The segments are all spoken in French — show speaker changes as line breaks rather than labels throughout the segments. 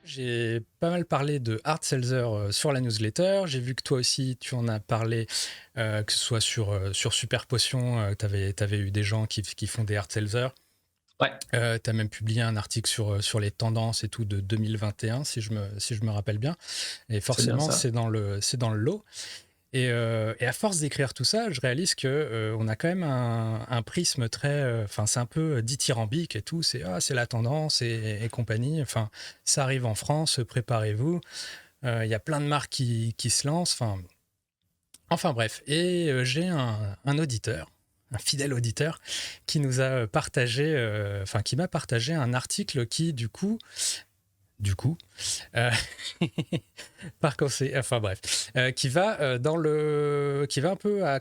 J'ai pas mal parlé de hard seltzer sur la newsletter. J'ai vu que toi aussi, tu en as parlé, que ce soit sur Super Potion, tu avais eu des gens qui font des hard seltzer.
Ouais,
Tu as même publié un article sur les tendances et tout de 2021, si je me rappelle bien. Et
c'est bien
forcément,
ça.
c'est dans le lot. Et à force d'écrire tout ça, je réalise que on a quand même un prisme très, enfin c'est un peu dithyrambique et tout. C'est la tendance et compagnie. Enfin, ça arrive en France, préparez-vous. Il y a plein de marques qui se lancent. Enfin bref. Et j'ai un auditeur, un fidèle auditeur, qui nous a partagé, enfin qui m'a partagé un article qui du coup, euh, par conséquent, enfin bref, qui va un peu à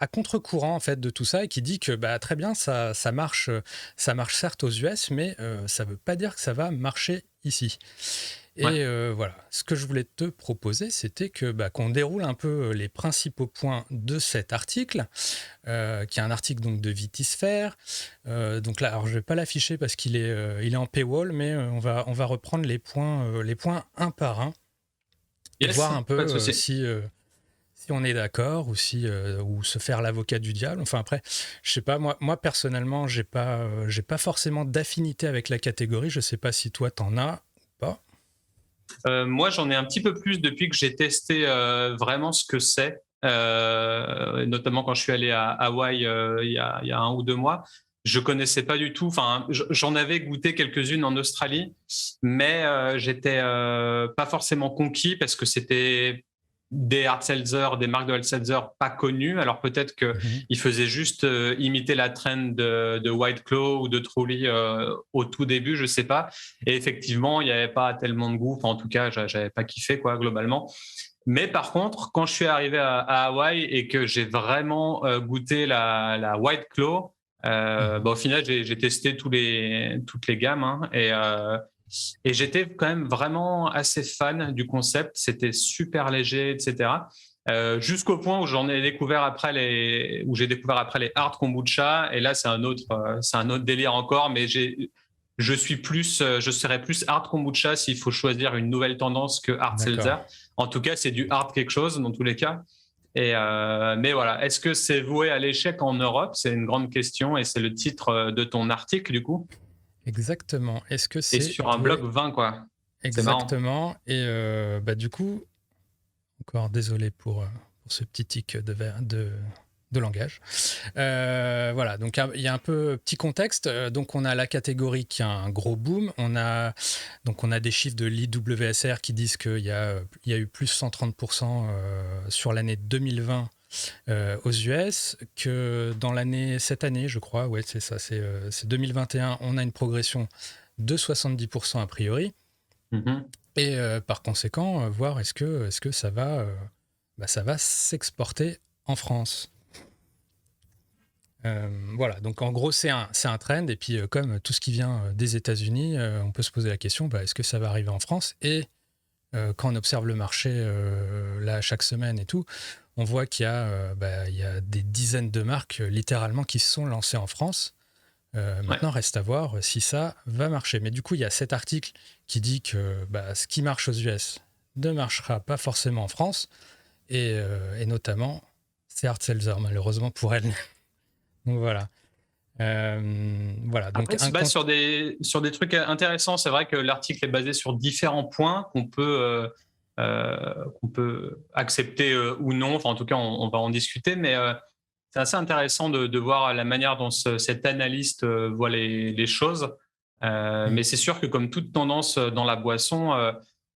contre-courant en fait de tout ça et qui dit que bah très bien ça marche certes aux US, mais ça veut pas dire que ça va marcher ici.
Ouais.
Et voilà, ce que je voulais te proposer, c'était que bah, qu'on déroule un peu les principaux points de cet article, qui est un article donc de Vitisphère. Donc là, alors je vais pas l'afficher parce il est en paywall, mais on va reprendre les points un par un et
Yes,
voir un peu
pas de souci.
si on est d'accord ou se faire l'avocat du diable. Enfin après, je sais pas, moi personnellement, j'ai pas forcément d'affinité avec la catégorie. Je sais pas si toi t'en as ou pas.
Moi, j'en ai un petit peu plus depuis que j'ai testé vraiment ce que c'est, notamment quand je suis allé à Hawaï il y a 1 ou 2 mois. Je connaissais pas du tout. Enfin, j'en avais goûté quelques-unes en Australie, mais j'étais pas forcément conquis parce que c'était des hard seltzer, des marques de hard seltzer pas connues. Alors peut-être
Mhm.
qu'ils faisaient juste imiter la trend de White Claw ou de Truly au tout début, je sais pas. Et effectivement, il n'y avait pas tellement de goût. Enfin, en tout cas, j'avais pas kiffé quoi globalement. Mais par contre, quand je suis arrivé à Hawaï et que j'ai vraiment goûté la White Claw,
Mhm.
bah, au final, j'ai testé toutes les gammes hein, et j'étais quand même vraiment assez fan du concept. C'était super léger, etc. Jusqu'au point où où j'ai découvert après les hard kombucha. Et là, c'est un autre délire encore. Mais je serais plus hard kombucha s'il faut choisir une nouvelle tendance que hard
D'accord.
seltzer. En tout cas, c'est du hard quelque chose dans tous les cas. Mais voilà, est-ce que c'est voué à l'échec en Europe? C'est une grande question et c'est le titre de ton article du coup.
Exactement. Est-ce que
Et
c'est
sur un
voué
blog 20 quoi. C'est marrant.
exactement? Et bah, du coup, encore désolé pour ce petit tic de langage. Voilà, donc il y a un peu petit contexte. Donc on a la catégorie qui a un gros boom. On a des chiffres de l'IWSR qui disent il y a eu plus 130% sur l'année 2020 aux US, que dans cette année, je crois, ouais, c'est ça, c'est 2021, on a une progression de 70% a priori.
Mhm.
Et par conséquent, voir est-ce que ça va s'exporter en France. Voilà, donc en gros, c'est un trend. Et puis, comme tout ce qui vient des États-Unis, on peut se poser la question bah, est-ce que ça va arriver en France? Et quand on observe le marché là chaque semaine et tout, on voit il y a des dizaines de marques littéralement qui se sont lancées en France.
Ouais.
Maintenant, reste à voir si ça va marcher. Mais du coup, il y a cet article qui dit que bah, ce qui marche aux US ne marchera pas forcément en France, et notamment, c'est Hard Seltzer, malheureusement pour elle. Donc voilà. Voilà, donc
Après, il se base sur des trucs intéressants. C'est vrai que l'article est basé sur différents points qu'on peut accepter ou non. Enfin, en tout cas, on va en discuter. Mais c'est assez intéressant de voir la manière dont cet analyste voit les choses.
mm,
Mais c'est sûr que comme toute tendance dans la boisson,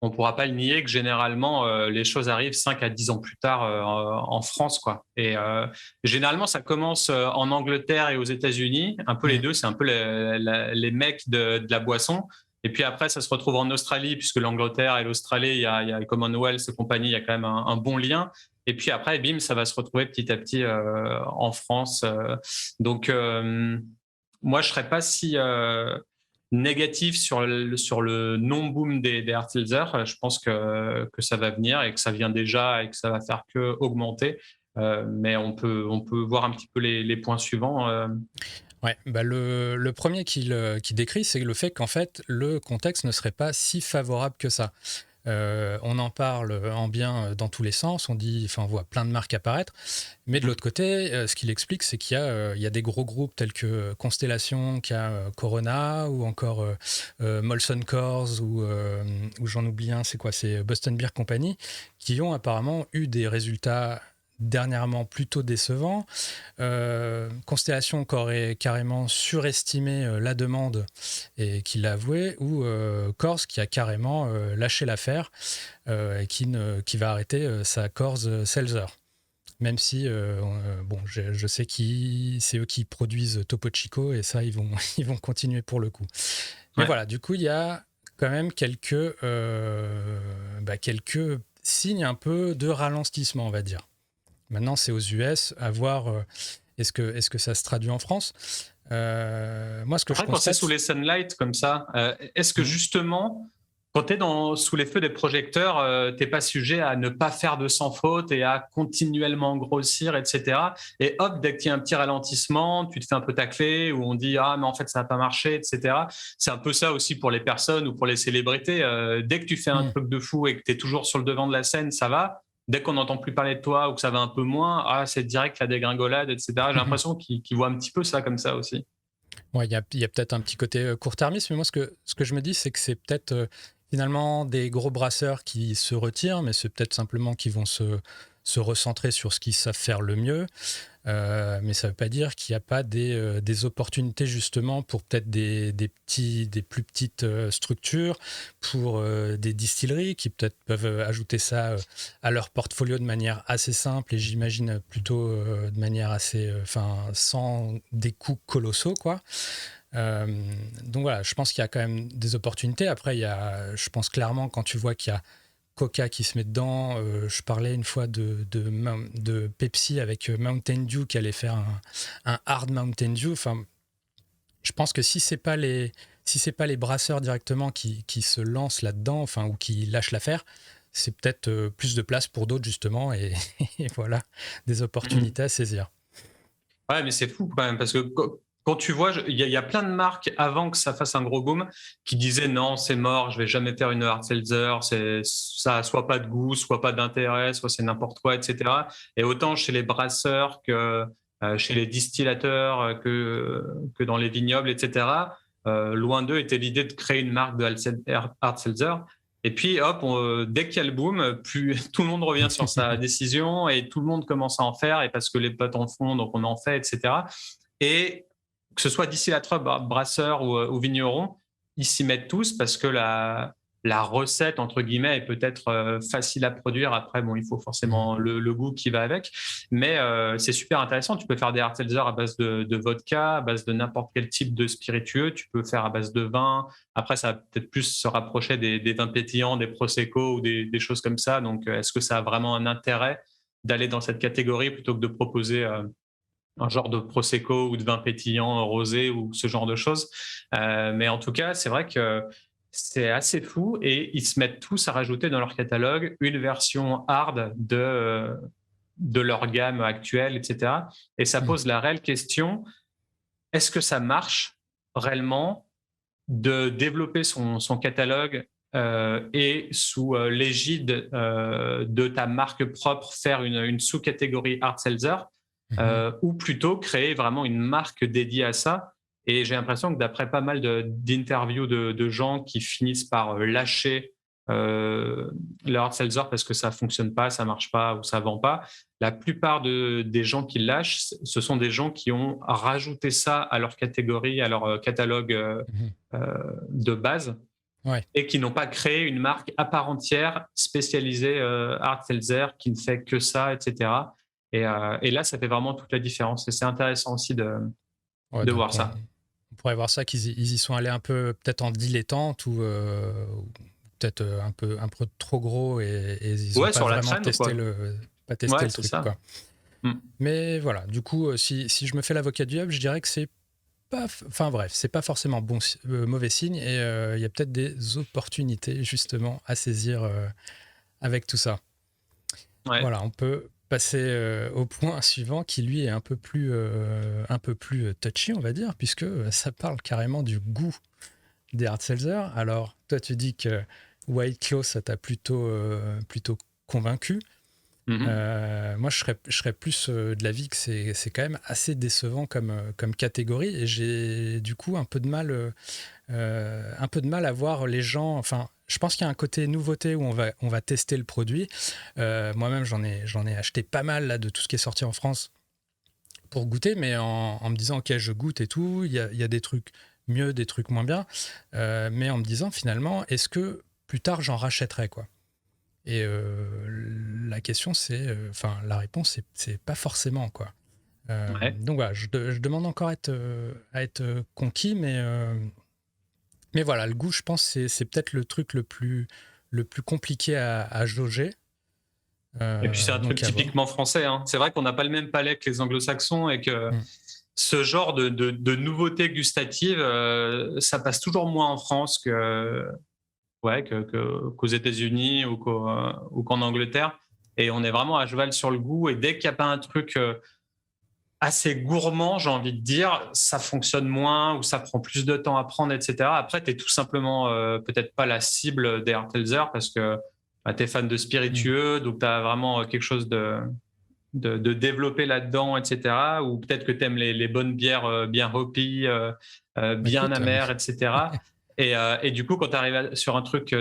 on ne pourra pas le nier que généralement les choses arrivent 5 à 10 ans plus tard en France, quoi. Et généralement, ça commence en Angleterre et aux États-Unis, un peu les
mm,
deux, c'est un peu les mecs de la boisson. Et puis après, ça se retrouve en Australie, puisque l'Angleterre et l'Australie, il y a le Commonwealth et compagnie, il y a quand même un bon lien. Et puis après, bim, ça va se retrouver petit à petit en France. Donc, moi, je serais pas si négatif sur le non-boom des hard seltzer. Je pense que ça va venir et que ça vient déjà et que ça va faire que augmenter. Mais on peut voir un petit peu les points suivants.
Ouais, bah le premier qu'il décrit, c'est le fait qu'en fait, le contexte ne serait pas si favorable que ça. On en parle en bien dans tous les sens, on voit plein de marques apparaître, mais de
Mhm.
l'autre côté, ce qu'il explique, c'est qu'il y a des gros groupes tels que Constellation, qu'il y a Corona, ou encore Molson Coors, ou j'en oublie un, c'est quoi? C'est Boston Beer Company, qui ont apparemment eu des résultats dernièrement plutôt décevants. Constellation qui aurait carrément surestimé la demande et qui l'a avoué, ou Corse qui a carrément lâché l'affaire et qui va arrêter sa Corse Seltzer. Même si, bon, je sais que c'est eux qui produisent Topo Chico et ça, ils vont continuer pour le coup. Mais
Ouais.
voilà, du coup, il y a quand même quelques signes un peu de ralentissement, on va dire. Maintenant, c'est aux US à voir est-ce que ça se traduit en France. Moi, ce que je
Après, quand c'est sous
constate.
les sunlights comme ça, est-ce que
Mhm.
justement, quand tu es sous les feux des projecteurs, t'es pas sujet à ne pas faire de sans faute et à continuellement grossir, etc. Et hop, dès qu'il y a un petit ralentissement, tu te fais un peu tacler ou on dit ah mais en fait ça n'a pas marché, etc. C'est un peu ça aussi pour les personnes ou pour les célébrités. Dès que tu fais un
Mhm.
truc de fou et que tu es toujours sur le devant de la scène, ça va. Dès qu'on n'entend plus parler de toi ou que ça va un peu moins, ah c'est direct la dégringolade, etc. J'ai
Mhm.
l'impression qu'ils voient un petit peu ça comme ça aussi.
Ouais, il y a peut-être un petit côté court-termiste, mais moi, ce que je me dis, c'est que c'est peut-être finalement des gros brasseurs qui se retirent, mais c'est peut-être simplement qu'ils vont se recentrer sur ce qu'ils savent faire le mieux. Mais ça ne veut pas dire qu'il n'y a pas des opportunités justement pour peut-être des plus petites structures, pour des distilleries qui peut-être peuvent ajouter ça à leur portfolio de manière assez simple et j'imagine plutôt de manière assez, sans des coûts colossaux, quoi. Euh, donc voilà, je pense qu'il y a quand même des opportunités. Après, je pense clairement quand tu vois qu'il y a Coca qui se met dedans. Je parlais une fois de Pepsi avec Mountain Dew qui allait faire un hard Mountain Dew. Enfin, je pense que si c'est pas les brasseurs directement qui se lancent là-dedans, ou qui lâchent l'affaire, c'est peut-être plus de place pour d'autres justement et, et voilà, des opportunités à saisir.
Ouais, mais c'est fou quand même, parce que quand tu vois, il y a plein de marques avant que ça fasse un gros boom qui disaient non, c'est mort, je vais jamais faire une hard seltzer, ça a soit pas de goût, soit pas d'intérêt, soit c'est n'importe quoi, etc. Et autant chez les brasseurs que chez les distillateurs, que dans les vignobles, etc. Loin d'eux était l'idée de créer une marque de hard seltzer. Et puis, hop, dès qu'il y a le boom, plus tout le monde revient sur sa décision et tout le monde commence à en faire, et parce que les potes en font, donc on en fait, etc. Et que ce soit distillateur, brasseur ou vigneron, ils s'y mettent tous parce que la recette, entre guillemets, est peut-être facile à produire. Après, bon, il faut
Mhm.
forcément le goût qui va avec. Mais c'est super intéressant. Tu peux faire des hard seltzer à base de vodka, à base de n'importe quel type de spiritueux. Tu peux faire à base de vin. Après, ça va peut-être plus se rapprocher des vins pétillants, des prosecco ou des choses comme ça. Donc, est-ce que ça a vraiment un intérêt d'aller dans cette catégorie plutôt que de proposer un genre de prosecco ou de vin pétillant rosé ou ce genre de choses. Mais en tout cas, c'est vrai que c'est assez fou et ils se mettent tous à rajouter dans leur catalogue une version hard de leur gamme actuelle, etc. Et ça
Mhm.
pose la réelle question, est-ce que ça marche réellement de développer son catalogue et sous l'égide de ta marque propre, faire une sous-catégorie hard seltzer,
Mhm.
ou plutôt créer vraiment une marque dédiée à ça. Et j'ai l'impression que d'après pas mal d'interviews de gens qui finissent par lâcher euh, le hard seltzer parce que ça fonctionne pas, ça marche pas ou ça vend pas, la plupart des gens qui lâchent, ce sont des gens qui ont rajouté ça à leur catégorie, à leur catalogue
Mhm.
de base,
Ouais.
et qui n'ont pas créé une marque à part entière spécialisée hard seltzer qui ne fait que ça, etc. Et là, ça fait vraiment toute la différence. Et c'est intéressant aussi
Ouais,
de
donc
voir ça.
on pourrait voir ça qu'ils y sont allés un peu peut-être en dilettante ou peut-être un peu trop gros et ils n'ont
Ouais,
pas
sur la
vraiment
traîne, quoi.
pas testé
Ouais,
le
c'est
truc,
ça.
quoi.
Mm.
Mais voilà, du coup, si je me fais l'avocat du diable, je dirais que c'est pas, enfin bref, c'est pas forcément mauvais signe et il y a peut-être des opportunités justement à saisir avec tout ça.
Ouais.
Voilà, on peut passer au point suivant qui lui est un peu plus touchy, on va dire, puisque ça parle carrément du goût des hard seltzer. Alors, toi, tu dis que White Claw, ça t'a plutôt convaincu. Moi, je serais plus de l'avis que c'est quand même assez décevant comme catégorie, et j'ai du coup un peu de mal à voir les gens. Enfin, je pense qu'il y a un côté nouveauté où on va tester le produit. Moi-même, j'en ai acheté pas mal là, de tout ce qui est sorti en France pour goûter, mais en me disant, ok, je goûte et tout, il y a des trucs mieux, des trucs moins bien, mais en me disant finalement, est-ce que plus tard j'en rachèterai, quoi. Et la question, la réponse, c'est pas forcément, quoi.
Ouais.
Donc voilà, je demande encore à être conquis, mais voilà, le goût, je pense, c'est peut-être le truc le plus compliqué à jauger.
Et puis c'est un truc
Donc à voir.
typiquement français, hein. C'est vrai qu'on n'a pas le même palais que les anglo-saxons et que
Mm.
ce genre de nouveautés gustatives, ça passe toujours moins en France qu'aux États-Unis ou qu'en Angleterre. Et on est vraiment à cheval sur le goût. Et dès qu'il n'y a pas un truc assez gourmand, j'ai envie de dire, ça fonctionne moins ou ça prend plus de temps à prendre, etc. Après, tu es tout simplement peut-être pas la cible des hard seltzer parce que bah, tu es fan de
Mm.
spiritueux, donc tu as vraiment quelque chose de développer là-dedans, etc. Ou peut-être que tu aimes les bonnes bières bien hoppy, bien
Écoute,
amères, etc. Et du coup, quand tu arrives sur un truc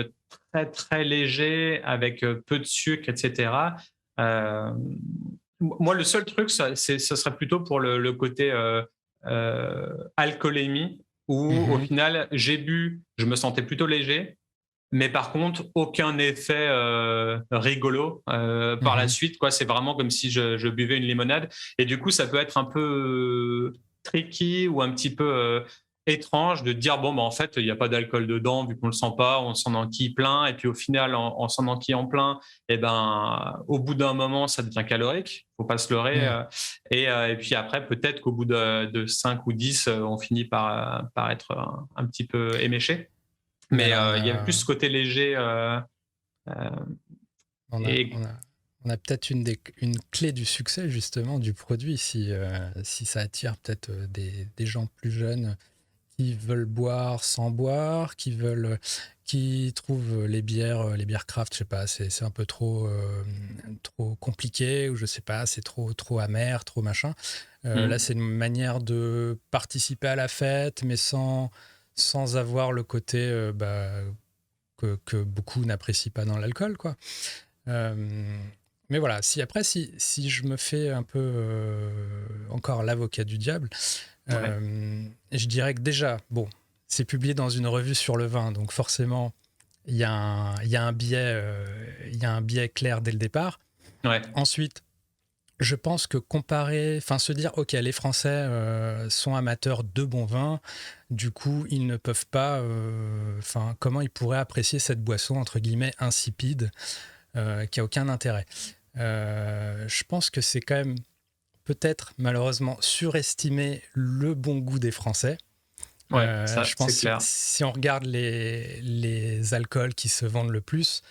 très, très léger, avec peu de sucre, etc., euh, moi, le seul truc, ce serait plutôt pour le côté alcoolémie, où au
mhm,
final, j'ai bu, je me sentais plutôt léger, mais par contre, aucun effet rigolo par la
mhm.
suite. Quoi. C'est vraiment comme si je buvais une limonade. Et du coup, ça peut être un peu tricky ou un petit peu étrange de dire, bon, bah, en fait, il n'y a pas d'alcool dedans, vu qu'on ne le sent pas, on s'en enquille plein. Et puis au final, en s'en enquillant plein, eh ben, au bout d'un moment, ça devient calorique. Faut pas se leurrer.
Mm.
Et puis après, peut-être qu'au bout de 5 ou 10, on finit par être un petit peu éméché.
Mais
Mais
alors,
il y a plus ce côté léger. Euh,
on a,
et
on a, on a peut-être une clé du succès, justement, du produit, si ça attire peut-être des gens plus jeunes qui veulent boire sans boire, qui trouvent les bières craft, je sais pas, c'est un peu trop compliqué, ou je sais pas, c'est trop amer, trop machin. Là, c'est une manière de participer à la fête, mais sans avoir le côté que beaucoup n'apprécient pas dans l'alcool, quoi. Euh, mais voilà, si je me fais un peu encore l'avocat du diable,
ouais,
je dirais que déjà, bon, c'est publié dans une revue sur le vin, donc forcément, il y a un il y a un biais clair dès le départ.
ouais,
Ensuite, je pense que enfin se dire, ok, les Français sont amateurs de bon vin, du coup, ils ne peuvent pas, enfin, comment ils pourraient apprécier cette boisson entre guillemets insipide, qui a aucun intérêt. Je pense que c'est quand même peut-être malheureusement surestimer le bon goût des Français.
ouais, ça,
Je pense
c'est
que
clair.
si on regarde les alcools qui se vendent le plus,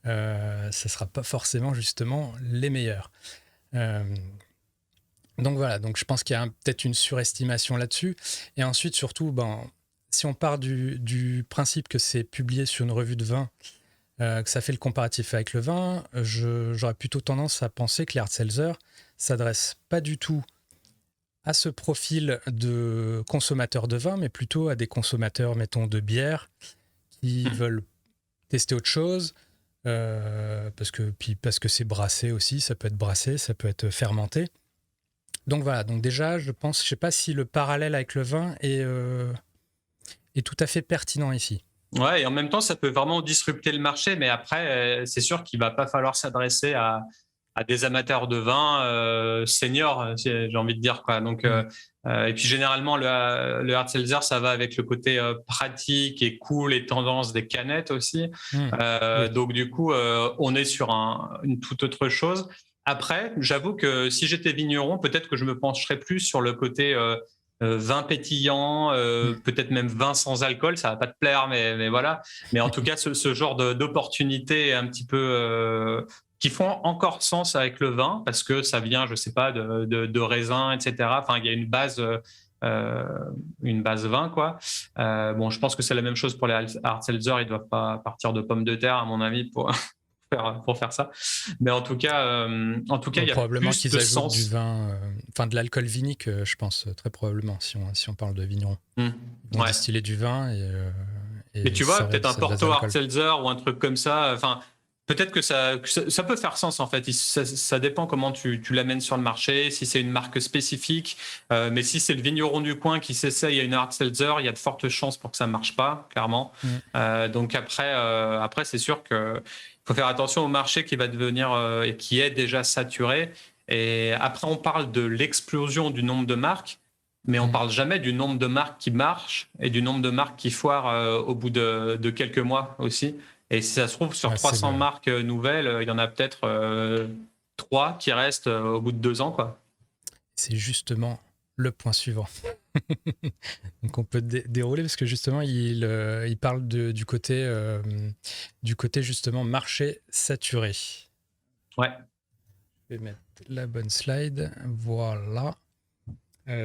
ce ne sera pas forcément justement les meilleurs. Euh, donc voilà, donc je pense qu'il y a peut-être une surestimation là-dessus. Et ensuite, surtout, si on part du principe que c'est publié sur une revue de vin, que ça fait le comparatif avec le vin, j'aurais plutôt tendance à penser que les hard seltzer s'adressent pas du tout à ce profil de consommateurs de vin, mais plutôt à des consommateurs, mettons, de bière, qui veulent tester autre chose, parce que c'est brassé aussi, ça peut être brassé, ça peut être fermenté. Donc voilà, donc déjà, je sais pas si le parallèle avec le vin est tout à fait pertinent ici.
Ouais, et en même temps, ça peut vraiment disrupter le marché, mais après, c'est sûr qu'il va pas falloir s'adresser à des amateurs de vin seniors, j'ai envie de dire, quoi. Donc,
Mm.
et puis généralement, le hard seltzer, ça va avec le côté pratique et cool et tendance des canettes aussi.
Mm. Oui.
Donc du coup, on est sur une toute autre chose. Après, j'avoue que si j'étais vigneron, peut-être que je me pencherais plus sur le côté vin pétillant,
Mm.
peut-être même vin sans alcool, ça va pas te plaire, mais voilà. Mais en tout cas, ce genre d'opportunité un petit peu qui font encore sens avec le vin parce que ça vient, je sais pas, de raisins, etc. Enfin, il y a une base vin, quoi. Bon, je pense que c'est la même chose pour les hard seltzer. Ils doivent pas partir de pommes de terre, à mon avis, pour faire ça. Mais en tout cas, il y a
Probablement
plus
qu'ils
de
ajoutent du
sens.
vin, enfin de l'alcool vinique, je pense, très probablement, si on parle de vignerons.
Mmh.
Ils vont
Ouais.
distiller du vin
Mais
et
tu vois,
ça
peut-être un
ça base
Porto Hard
d'alcool.
Seltzer ou un truc comme ça, enfin, peut-être que ça peut faire sens en fait. Ça dépend comment tu l'amènes sur le marché, si c'est une marque spécifique. Mais si c'est le vigneron du coin qui s'essaye à une Hard Seltzer, il y a de fortes chances pour que ça ne marche pas, clairement.
Mm.
Donc après c'est sûr qu'il faut faire attention au marché qui va devenir et qui est déjà saturé. Et après, on parle de l'explosion du nombre de marques. Mais on
Mm.
parle jamais du nombre de marques qui marchent et du nombre de marques qui foirent au bout de quelques mois aussi. Et si ça se trouve, sur
Ouais,
300 marques nouvelles, il y en a peut-être 3 qui restent au bout de 2 ans, quoi.
c'est justement le point suivant. Donc on peut dérouler parce que justement il parle du côté justement marché saturé.
Ouais.
Je vais mettre la bonne slide. Voilà.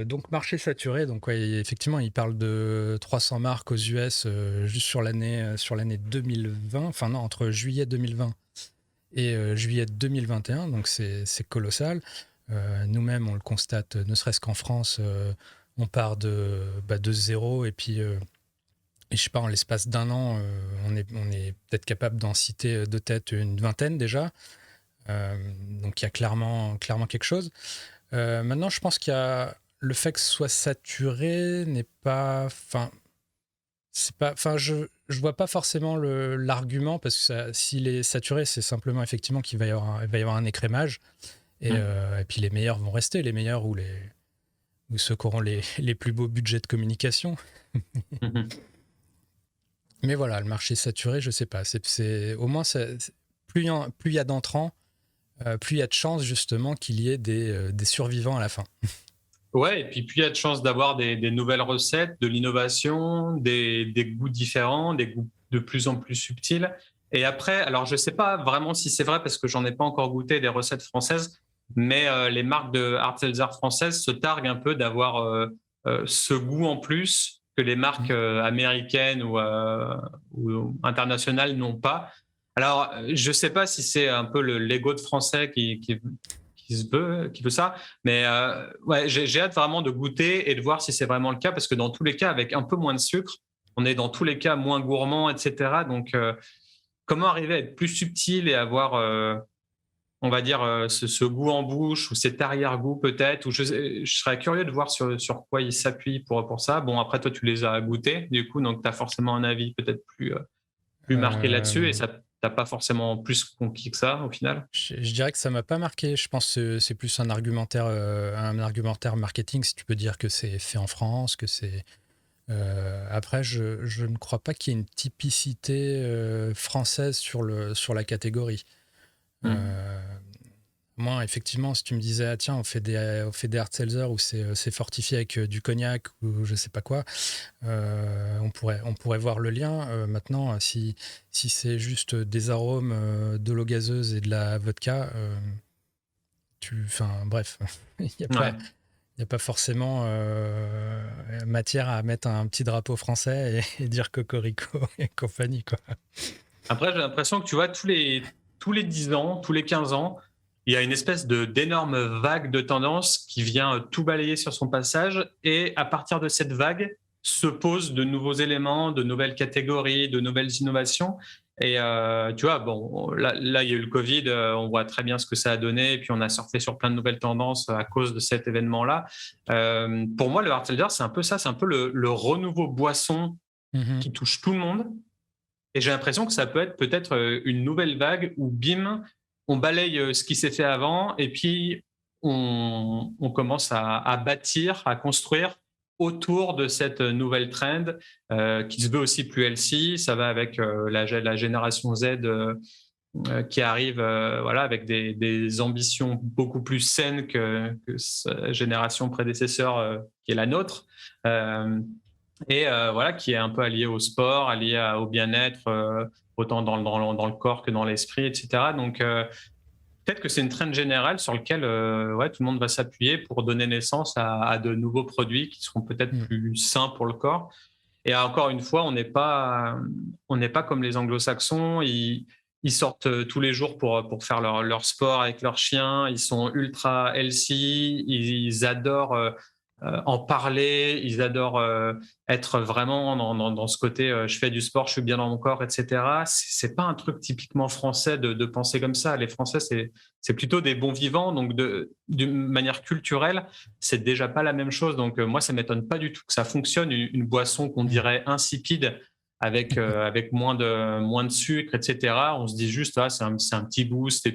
Donc marché saturé, donc ouais, effectivement il parle de 300 marques aux US juste sur l'année 2020, enfin non, entre juillet 2020 et juillet 2021, donc c'est colossal. Nous-mêmes on le constate, ne serait-ce qu'en France, on part de zéro et puis et je sais pas, en l'espace d'un an, on est peut-être capable d'en citer de tête une vingtaine déjà. Donc il y a clairement quelque chose. Maintenant, je pense qu'il y a le fait que ce soit saturé n'est pas, enfin, c'est pas, enfin, je vois pas forcément l'argument parce que s'il est saturé, c'est simplement effectivement qu'il va y avoir un écrémage et puis les meilleurs vont rester, les meilleurs ou ceux qui auront les plus beaux budgets de communication. Mais voilà, le marché saturé, je sais pas. Au moins, plus il y a d'entrants, plus il y a de chances justement qu'il y ait des survivants à la fin.
Ouais, et puis plus il y a de chances d'avoir des nouvelles recettes, de l'innovation, des goûts différents, des goûts de plus en plus subtils. Et après, alors je ne sais pas vraiment si c'est vrai parce que j'en ai pas encore goûté des recettes françaises, mais les marques de hard seltzer françaises se targuent un peu d'avoir ce goût en plus que les marques américaines ou internationales n'ont pas. Alors, je ne sais pas si c'est un peu l'ego de français qui veut ça. Mais ouais, j'ai hâte vraiment de goûter et de voir si c'est vraiment le cas, parce que dans tous les cas, avec un peu moins de sucre, on est dans tous les cas moins gourmand, etc. Donc, comment arriver à être plus subtil et avoir, on va dire, ce goût en bouche ou cet arrière-goût peut-être, ou je serais curieux de voir sur quoi il s'appuie pour ça. Bon, après, toi, tu les as goûtés, du coup, donc tu as forcément un avis peut-être plus marqué là-dessus et
Euh,
ça t'as pas forcément plus conquis que ça au final.
je dirais que ça m'a pas marqué. Je pense que c'est plus un argumentaire marketing, si tu peux dire que c'est fait en France, que c'est. Après, je ne crois pas qu'il y ait une typicité française sur la catégorie. Euh, Moi, effectivement, si tu me disais, ah, tiens, on fait des hard seltzer où c'est fortifié avec du cognac ou je sais pas quoi, on pourrait voir le lien. Maintenant, si c'est juste des arômes, de l'eau gazeuse et de la vodka, enfin, bref, il n'y a pas.
Ouais.
Il n'y a pas forcément matière à mettre un petit drapeau français et dire cocorico et compagnie, quoi.
Après, j'ai l'impression que tu vois, tous les 10 ans, tous les 15 ans, il y a une espèce d'énorme vague de tendance qui vient tout balayer sur son passage. Et à partir de cette vague, se posent de nouveaux éléments, de nouvelles catégories, de nouvelles innovations. Et tu vois, bon, là, il y a eu le Covid, on voit très bien ce que ça a donné. Et puis, on a surfé sur plein de nouvelles tendances à cause de cet événement-là. Pour moi, le hard seltzer, c'est un peu ça, c'est un peu le renouveau boisson
Mhm.
qui touche tout le monde. Et j'ai l'impression que ça peut être peut-être une nouvelle vague où, bim, on balaye ce qui s'est fait avant et puis on commence à bâtir, à construire autour de cette nouvelle trend qui se veut aussi plus healthy. Ça va avec la génération Z qui arrive voilà, avec des ambitions beaucoup plus saines que sa génération prédécesseur qui est la nôtre. Et voilà, qui est un peu allié au sport, allié au bien-être, autant dans le corps que dans l'esprit, etc. Donc, peut-être que c'est une trend générale sur lequel ouais, tout le monde va s'appuyer pour donner naissance à de nouveaux produits qui seront peut-être
Mm.
plus sains pour le corps. Et encore une fois, on n'est pas comme les anglo-saxons. Ils sortent tous les jours pour faire leur sport avec leurs chiens. Ils sont ultra healthy. Ils adorent en parler. Ils adorent être vraiment dans ce côté je fais du sport, je suis bien dans mon corps, etc. C'est pas un truc typiquement français de penser comme ça. Les Français, c'est plutôt des bons vivants. Donc, d'une manière culturelle, c'est déjà pas la même chose. Donc, moi, ça m'étonne pas du tout que ça fonctionne. Une boisson qu'on
Mm.
dirait insipide avec moins de sucre, etc. On se dit juste, ah, c'est un petit boost. Et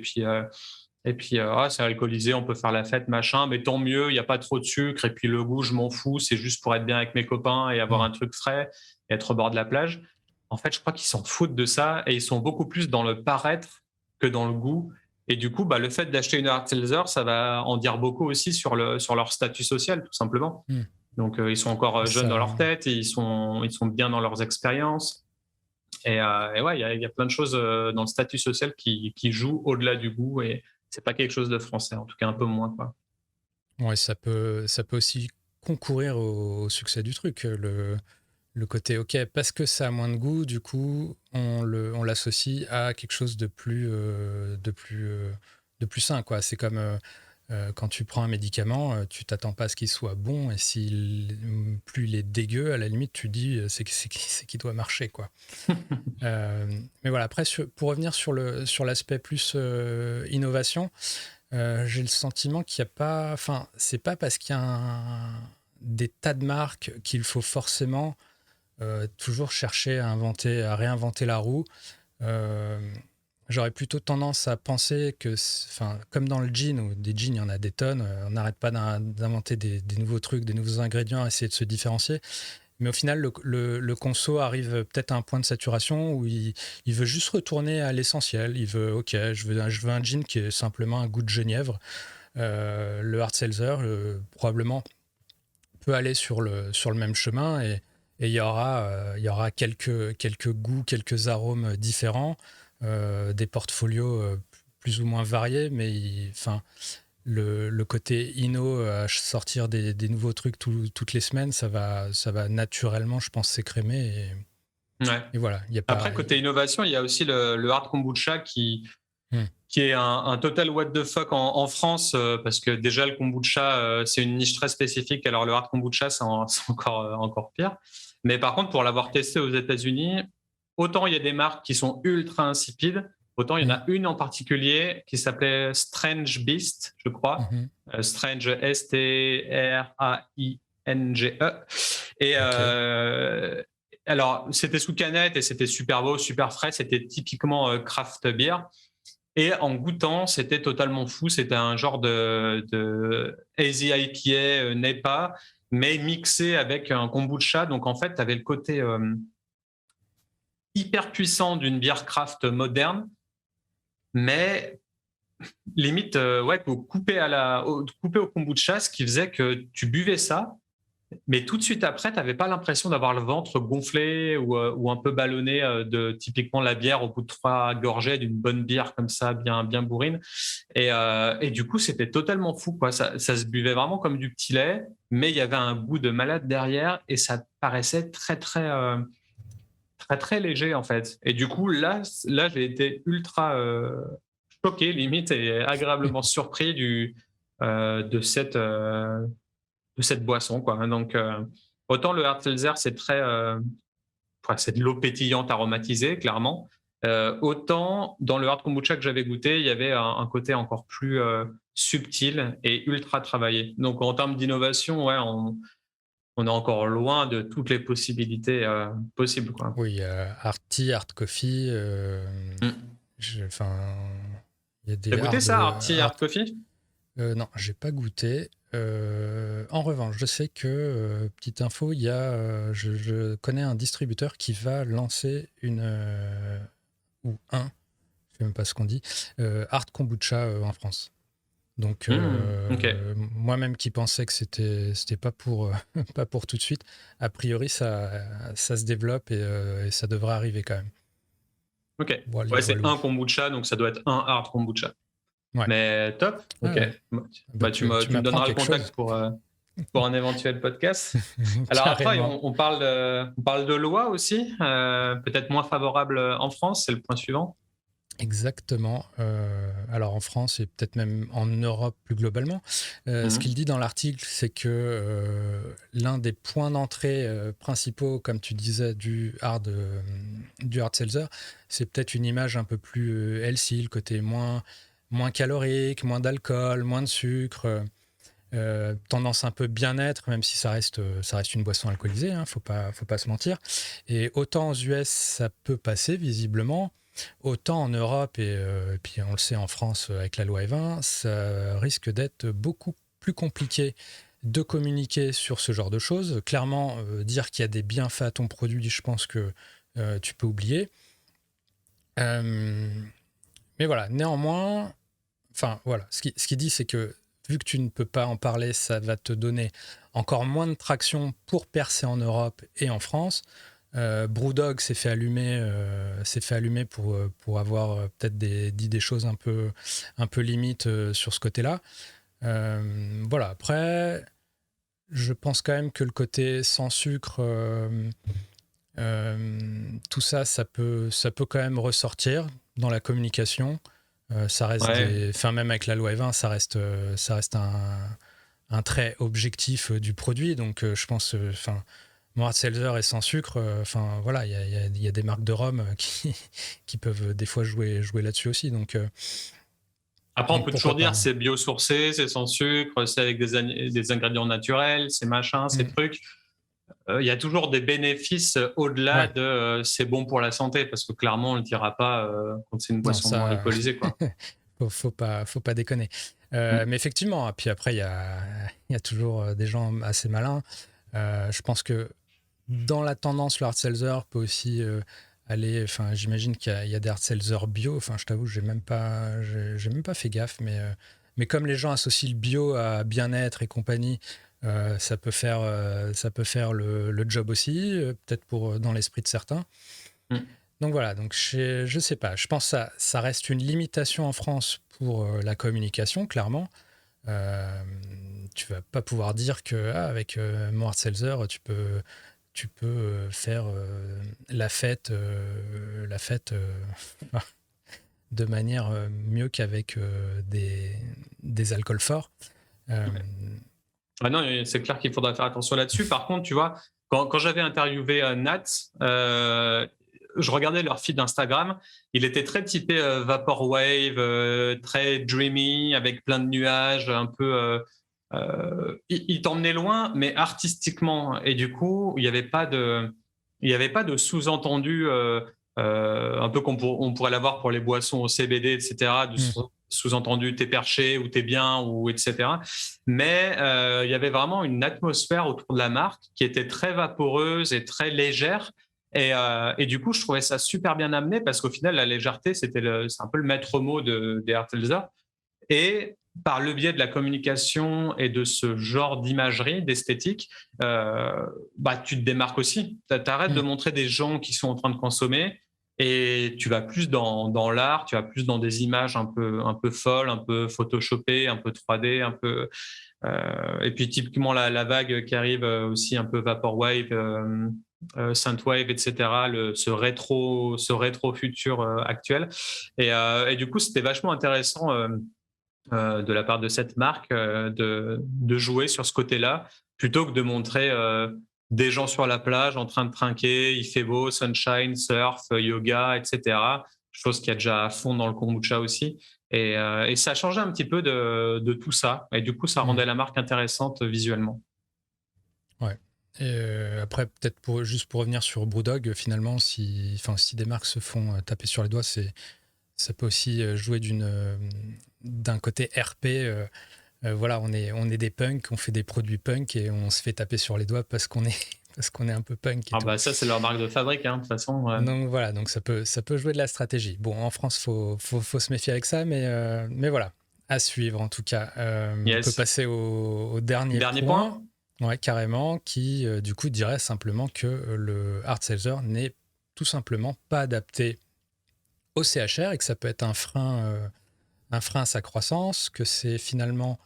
puis ah, c'est alcoolisé, on peut faire la fête, machin. Mais tant mieux, il n'y a pas trop de sucre. Et puis, le goût, je m'en fous. C'est juste pour être bien avec mes copains et avoir
Mm.
un truc frais et être au bord de la plage. En fait, je crois qu'ils s'en foutent de ça et ils sont beaucoup plus dans le paraître que dans le goût. Et du coup, bah, le fait d'acheter une hard seltzer, ça va en dire beaucoup aussi sur leur statut social, tout simplement.
Mm.
Donc, ils sont encore jeunes dans leur
Ça,
tête, et ils sont bien dans leurs expériences. Et ouais, il y a plein de choses dans le statut social qui jouent au-delà du goût. Et c'est pas quelque chose de français, en tout cas un peu moins, quoi.
ouais, ça peut aussi concourir au succès du truc. Le côté, ok, parce que ça a moins de goût, du coup, on l'associe à quelque chose de plus sain, quoi. C'est comme quand tu prends un médicament, tu t'attends pas à ce qu'il soit bon, et s'il plus il est dégueu, à la limite, tu dis c'est qu'il doit marcher, quoi. Mais voilà, après, pour revenir sur l'aspect plus innovation, j'ai le sentiment qu'il n'y a pas. Enfin, c'est pas parce qu'il y a des tas de marques qu'il faut forcément toujours chercher à réinventer la roue. Euh, J'aurais plutôt tendance à penser que, enfin, comme dans le gin, où des jeans, il y en a des tonnes, on n'arrête pas d'inventer des nouveaux trucs, des nouveaux ingrédients, essayer de se différencier. Mais au final, le conso arrive peut-être à un point de saturation où il veut juste retourner à l'essentiel. Il veut, ok, je veux un gin qui est simplement un goût de genièvre. Le hard seltzer, probablement, peut aller sur le même chemin, et il y aura quelques goûts, quelques arômes différents, des portfolios plus ou moins variés, mais enfin, le côté inno à sortir des nouveaux trucs toutes les semaines, ça va naturellement, je pense, s'écrémer.
Ouais.
Et voilà, il y a pas.
Après, côté innovation, il y a aussi le hard kombucha
Hmm.
qui est un total what the fuck en France, parce que déjà le kombucha, c'est une niche très spécifique. Alors le hard kombucha, c'est encore pire. Mais par contre, pour l'avoir testé aux États-Unis, autant il y a des marques qui sont ultra insipides, autant il y en
Hmm.
a une en particulier qui s'appelait Strange Beast, je crois.
Mhm.
Strange, Strainge. Et
Ok.
alors, c'était sous canette et c'était super beau, super frais. C'était typiquement craft beer. Et en goûtant, c'était totalement fou. C'était un genre de hazy IPA, NEPA, mais mixé avec un kombucha. Donc en fait, tu avais le côté hyper puissant d'une bière craft moderne, mais limite ouais, coupé au kombucha, ce qui faisait que tu buvais ça, mais tout de suite après, tu n'avais pas l'impression d'avoir le ventre gonflé ou un peu ballonné de typiquement la bière au bout de 3 gorgées d'une bonne bière comme ça, bien bourrine. Et du coup, c'était totalement fou, quoi. Ça se buvait vraiment comme du petit lait, mais il y avait un goût de malade derrière et ça paraissait très léger en fait. Et du coup, là j'ai été ultra choqué, limite, et agréablement surpris euh, de cette euh, de cette boisson, quoi. Donc, autant le hard seltzer, c'est de l'eau pétillante aromatisée, clairement. Autant dans le hard kombucha que j'avais goûté, il y avait un côté encore plus subtil et ultra travaillé. Donc, en termes d'innovation, ouais, on est encore loin de toutes les possibilités possibles, quoi.
Oui, hard tea, hard coffee.
Mm.
Enfin, il y a
T'as
des
goûté
hard,
ça, hard tea,
hard.
hard coffee?
Non, j'ai pas goûté. En revanche, je sais que, petite info, je connais un distributeur qui va lancer ou un, je sais même pas ce qu'on dit, hard kombucha en France. Donc,
Ok.
moi-même qui pensais que c'était pas pour, pas pour tout de suite, a priori, ça se développe, et ça devrait arriver quand même.
Ok.
Voilà,
Ouais, c'est
voilà.
un kombucha, donc ça doit être un hard kombucha.
Ouais.
Mais top,
Ouais,
ok.
ouais. Bah,
Tu
tu
me
m'apprends
donneras le
quelque chose.
contact pour un éventuel podcast. Alors après,
Carrément.
on parle de loi aussi, peut-être moins favorable en France, c'est le point suivant.
Exactement. Alors en France et peut-être même en Europe plus globalement, ce qu'il
Mhm.
dit dans l'article, c'est que l'un des points d'entrée principaux, comme tu disais, du hard seltzer, c'est peut-être une image un peu plus healthy, le côté moins calorique, moins d'alcool, moins de sucre, tendance un peu bien-être, même si ça reste une boisson alcoolisée, hein, faut pas se mentir. Et autant aux US, ça peut passer visiblement. Autant en Europe et puis on le sait en France avec la loi E20, ça risque d'être beaucoup plus compliqué de communiquer sur ce genre de choses. Clairement, dire qu'il y a des bienfaits à ton produit, je pense que tu peux oublier. Euh, mais voilà, néanmoins, enfin voilà, ce qu'il dit, c'est que vu que tu ne peux pas en parler, ça va te donner encore moins de traction pour percer en Europe et en France. Brewdog s'est fait allumer pour avoir peut-être dit des choses un peu limites sur ce côté-là. Voilà, après, je pense quand même que le côté sans sucre, tout ça, ça peut quand même ressortir dans la communication. Ça reste
Ouais.
enfin, même avec la loi E20, ça reste un trait objectif du produit. Donc, je pense, enfin, Morat Seltzer est sans sucre. Enfin, voilà, il y a des marques de rhum qui peuvent des fois jouer là-dessus aussi.
Après, on
Donc
peut toujours
pourquoi
dire
pas.
c'est biosourcé, c'est sans sucre, c'est avec des ingrédients naturels, c'est machin, ces
Mm.
trucs. Il y a toujours des bénéfices au-delà
Ouais,
de c'est bon pour la santé, parce que clairement, on ne le dira pas quand c'est une
non,
boisson
ça,
alcoolisée, quoi.
faut pas déconner.
Mm.
Mais effectivement, puis après, il y a toujours des gens assez malins. Je pense que dans la tendance, le hard seltzer peut aussi aller. Enfin, j'imagine il y a des hard seltzer bio. Enfin, je t'avoue, j'ai même pas fait gaffe, mais comme les gens associent le bio à bien-être et compagnie, ça peut faire le job aussi, peut-être pour dans l'esprit de certains.
Mm.
Donc voilà, donc je sais pas. Je pense que ça reste une limitation en France pour la communication, clairement. Euh, Tu vas pas pouvoir dire que avec mon hard seltzer, tu peux faire la fête de manière mieux qu'avec des alcools forts. Euh,
Ouais. Ah non, c'est clair qu'il faudra faire attention là-dessus. Par contre, tu vois, quand j'avais interviewé Nat, je regardais leur feed Instagram. Il était très typé Vaporwave, très dreamy, avec plein de nuages, un peu. Il t'emmenait loin, mais artistiquement. Et du coup, il y avait pas de sous-entendu. Un peu comme on pourrait l'avoir pour les boissons au CBD, etc. Du
hmm,
sous-entendu t'es perché ou t'es bien ou etc. Mais il y avait vraiment une atmosphère autour de la marque qui était très vaporeuse et très légère. Et du coup, je trouvais ça super bien amené parce qu'au final, la légèreté, c'est un peu le maître mot des Artelza. Et par le biais de la communication et de ce genre d'imagerie, d'esthétique, bah, tu te démarques aussi. Tu arrêtes de
hmm,
montrer des gens qui sont en train de consommer et tu vas plus dans l'art, tu vas plus dans des images un peu folles, un peu photoshopées, un peu 3D, un peu. Et puis typiquement la vague qui arrive aussi un peu vaporwave, synthwave, etc. Ce rétro futur actuel. Et du coup, c'était vachement intéressant de la part de cette marque de jouer sur ce côté-là plutôt que de montrer des gens sur la plage en train de trinquer, il fait beau, sunshine, surf, yoga, etc. Chose qui a déjà à fond dans le kombucha aussi. Et ça changeait un petit peu de tout ça. Et du coup, ça
hmm.
rendait la marque intéressante visuellement.
Ouais. Et après, peut-être juste pour revenir sur Brewdog, finalement, si des marques se font taper sur les doigts, ça peut aussi jouer d'un côté RP. Voilà, on est des punks, on fait des produits punk et on se fait taper sur les doigts parce qu'on est, parce qu'on est un peu punk et
Ah
tout.
bah ça, c'est leur marque de fabrique, hein, de toute façon.
Donc voilà, donc ça peut jouer de la stratégie. Bon, en France, faut se méfier avec ça, mais voilà, à suivre en tout cas. On peut
Yes.
passer au dernier
Dernier
point,
point.
ouais, carrément, qui du coup dirait simplement que le hard seltzer n'est tout simplement pas adapté au CHR et que ça peut être un frein à sa croissance, que c'est finalement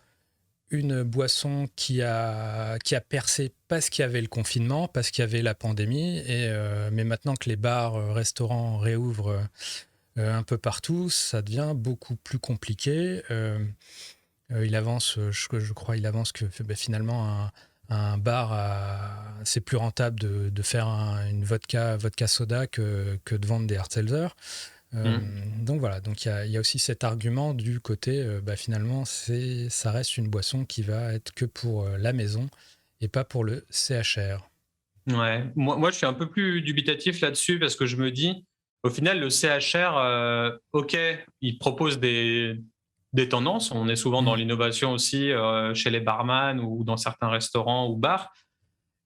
une boisson qui a percé parce qu'il y avait le confinement, parce qu'il y avait la pandémie, mais maintenant que les bars, restaurants réouvrent un peu partout, ça devient beaucoup plus compliqué. Il avance, je crois, il avance que finalement un bar, c'est plus rentable de faire une vodka soda que de vendre des hard seltzer.
Mm.
Donc voilà, donc il y a aussi cet argument du côté, finalement, ça reste une boisson qui va être que pour la maison et pas pour le CHR.
Ouais. Moi, je suis un peu plus dubitatif là-dessus parce que je me dis, au final, le CHR, OK, il propose des tendances. On est souvent dans
Mm.
l'innovation aussi chez les barman ou dans certains restaurants ou bars.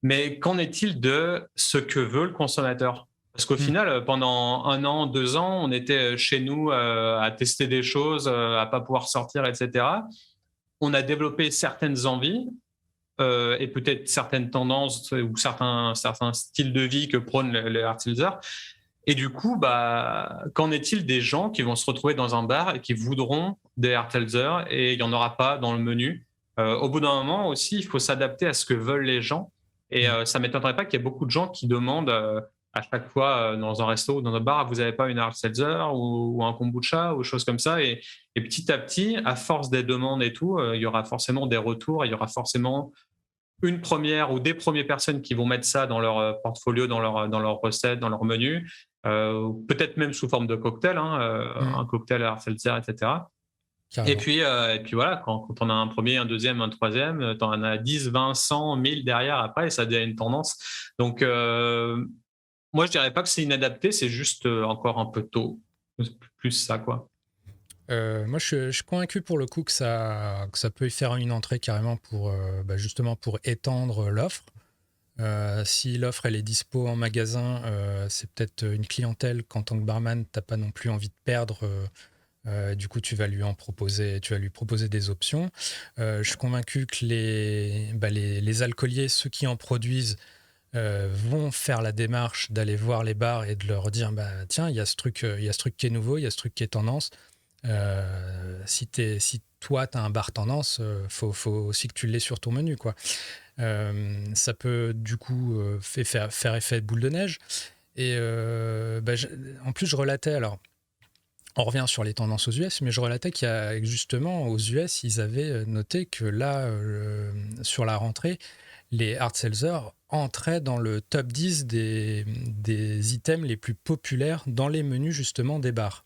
Mais qu'en est-il de ce que veut le consommateur? Parce qu'au
Mm.
final, pendant 1 an, 2 ans, on était chez nous à tester des choses, à pas pouvoir sortir, etc. On a développé certaines envies et peut-être certaines tendances ou certains styles de vie que prônent les hard seltzers. Et du coup, bah, qu'en est-il des gens qui vont se retrouver dans un bar et qui voudront des hard seltzers et il n'y en aura pas dans le menu? Au bout d'un moment aussi, il faut s'adapter à ce que veulent les gens. Et
Mm.
ça ne m'étonnerait pas qu'il y ait beaucoup de gens qui demandent à chaque fois dans un resto ou dans un bar, vous n'avez pas une hard seltzer ou un kombucha ou des choses comme ça. Et petit à petit, à force des demandes et tout, il y aura forcément des retours, il y aura forcément une première ou des premières personnes qui vont mettre ça dans leur portfolio, dans leur recette, dans leur menu, peut-être même sous forme de cocktail, hein,
Mm.
un cocktail à seltzer, etc.
Carrément.
Et puis voilà, quand on a un premier, un deuxième, un troisième, tu en as 10, 20, 100, 1000 derrière après, et ça devient une tendance. Donc, moi, je dirais pas que c'est inadapté, c'est juste encore un peu tôt. Plus ça, quoi.
Moi, je suis convaincu pour le coup que ça peut y faire une entrée carrément pour justement pour étendre l'offre. Si l'offre elle est dispo en magasin, c'est peut-être une clientèle qu'en tant que barman, t'as pas non plus envie de perdre. Du coup, tu vas lui proposer des options. Je suis convaincu que les alcooliers, ceux qui en produisent, vont faire la démarche d'aller voir les bars et de leur dire bah tiens, il y a ce truc qui est nouveau, il y a ce truc qui est tendance. Si toi, tu as un bar tendance, faut aussi que tu l'aies sur ton menu, quoi. Ça peut, du coup, faire effet boule de neige. Et en plus, je relatais, alors, on revient sur les tendances aux US, mais je relatais qu'il y a justement aux US, ils avaient noté que là, sur la rentrée, les hard seltzers entraient dans le top 10 des items les plus populaires dans les menus justement des bars.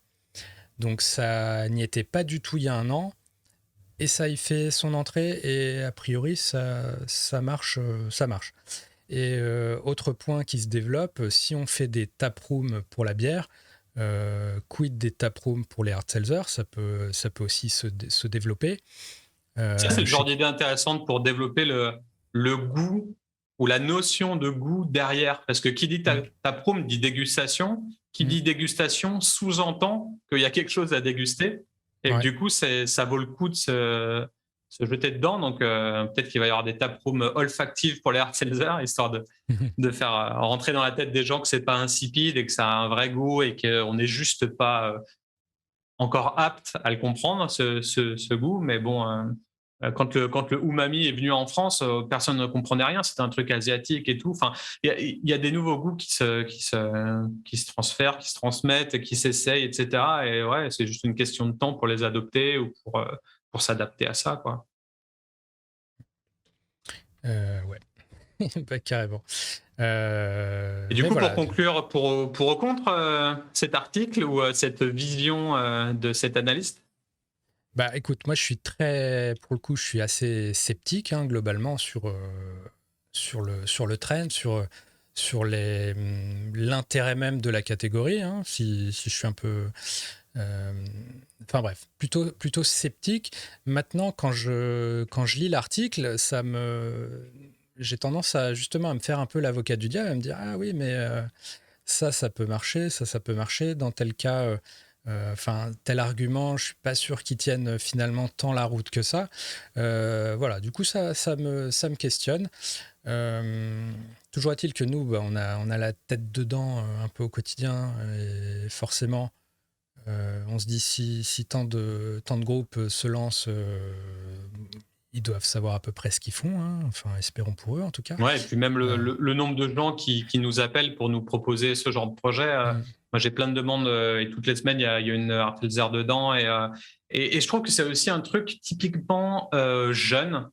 Donc ça n'y était pas du tout il y a un an, et ça y fait son entrée, et a priori ça marche, ça marche. Et autre point qui se développe, si on fait des taprooms pour la bière, quid des taprooms pour les hard seltzer, ça peut aussi se développer.
Ça, c'est le
Je
genre
sais
d'idée intéressante pour développer le goût ou la notion de goût derrière. Parce que qui dit
mm,
taproom dit dégustation. Qui
mm,
dit dégustation sous-entend qu'il y a quelque chose à déguster et que
ouais.
du coup, ça vaut le coup de se jeter dedans. Donc, peut-être qu'il va y avoir des taprooms olfactifs pour les hard seltzer, histoire de faire rentrer dans la tête des gens que c'est pas insipide et que ça a un vrai goût et qu'on n'est juste pas encore apte à le comprendre, ce goût. Mais bon, quand le umami est venu en France, personne ne comprenait rien. C'était un truc asiatique et tout. Enfin, il y a des nouveaux goûts qui se transfèrent, qui se transmettent, et qui s'essayent, etc. Et ouais, c'est juste une question de temps pour les adopter ou pour s'adapter à ça, quoi.
Ouais. Bah, carrément.
Et du
Mais
coup, pour
voilà.
conclure, pour ou contre cet article ou cette vision de cet analyste.
Bah écoute, moi pour le coup, je suis assez sceptique, hein, globalement sur le trend, sur l'intérêt même de la catégorie, hein, si je suis un peu, euh, enfin bref, plutôt sceptique. Maintenant, quand je lis l'article, j'ai tendance à justement à me faire un peu l'avocat du diable, à me dire ah oui, mais ça peut marcher, ça peut marcher. Dans tel cas, tel argument, je suis pas sûr qu'il tienne finalement tant la route que ça. Voilà, du coup, ça me questionne. Euh, Toujours est-il que nous, bah, on a la tête dedans un peu au quotidien, et forcément, On se dit si tant de groupes se lancent, ils doivent savoir à peu près ce qu'ils font, hein. Enfin, espérons pour eux en tout cas.
Ouais, et puis même le nombre de gens qui nous appellent pour nous proposer ce genre de projet. Moi, j'ai plein de demandes et toutes les semaines, il y a une Artelzer dedans. Et je trouve que c'est aussi un truc typiquement jeune.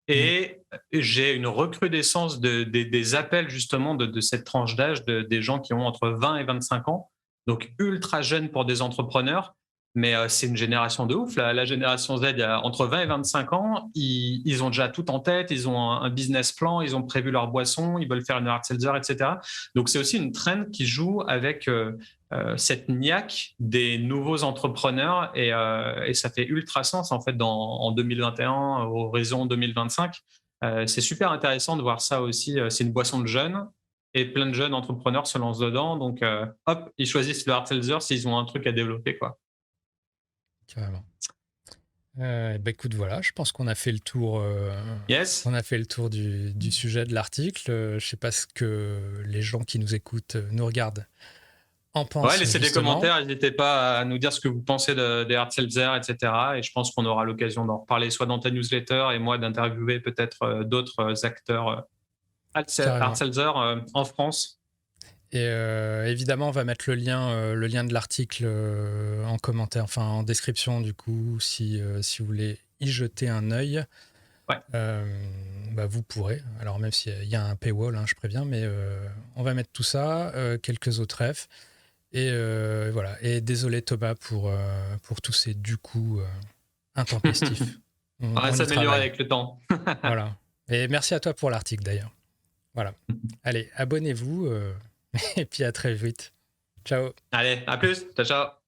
Et j'ai une recrudescence des appels justement de cette tranche d'âge, des gens qui ont entre 20 et 25 ans, donc ultra jeunes pour des entrepreneurs. Mais c'est une génération de ouf. La génération Z, il y a entre 20 et 25 ans, ils ont déjà tout en tête, ils ont un business plan, ils ont prévu leur boisson, ils veulent faire une hard seltzer, etc. Donc c'est aussi une trend qui joue avec cette niaque des nouveaux entrepreneurs et ça fait ultra sens en fait en 2021, horizon 2025. C'est super intéressant de voir ça aussi. C'est une boisson de jeunes et plein de jeunes entrepreneurs se lancent dedans. Donc hop, ils choisissent le hard seltzer s'ils ont un truc à développer, quoi.
Carrément. Bah écoute, voilà, je pense qu'on a fait le tour.
Yes.
On a fait le tour du sujet de l'article. Je sais pas ce que les gens qui nous écoutent, nous regardent, en pensent.
Ouais, laissez des
justement.
commentaires, n'hésitez pas à nous dire ce que vous pensez des hard seltzer, etc. Et je pense qu'on aura l'occasion d'en reparler soit dans ta newsletter et moi d'interviewer peut-être d'autres acteurs hard seltzer en France.
Et évidemment, on va mettre le lien de l'article en commentaire, enfin en description du coup, si vous voulez y jeter un œil.
Ouais.
Bah, vous pourrez. Alors même s'il y a un paywall, hein, je préviens, mais on va mettre tout ça, quelques autres refs. Et voilà. Et désolé Thomas pour tous ces du coup intempestifs.
On va s'améliorer avec le temps.
Voilà. Et merci à toi pour l'article d'ailleurs. Voilà. Allez, abonnez-vous et puis à très vite. Ciao.
Allez, à plus. Ciao, ciao.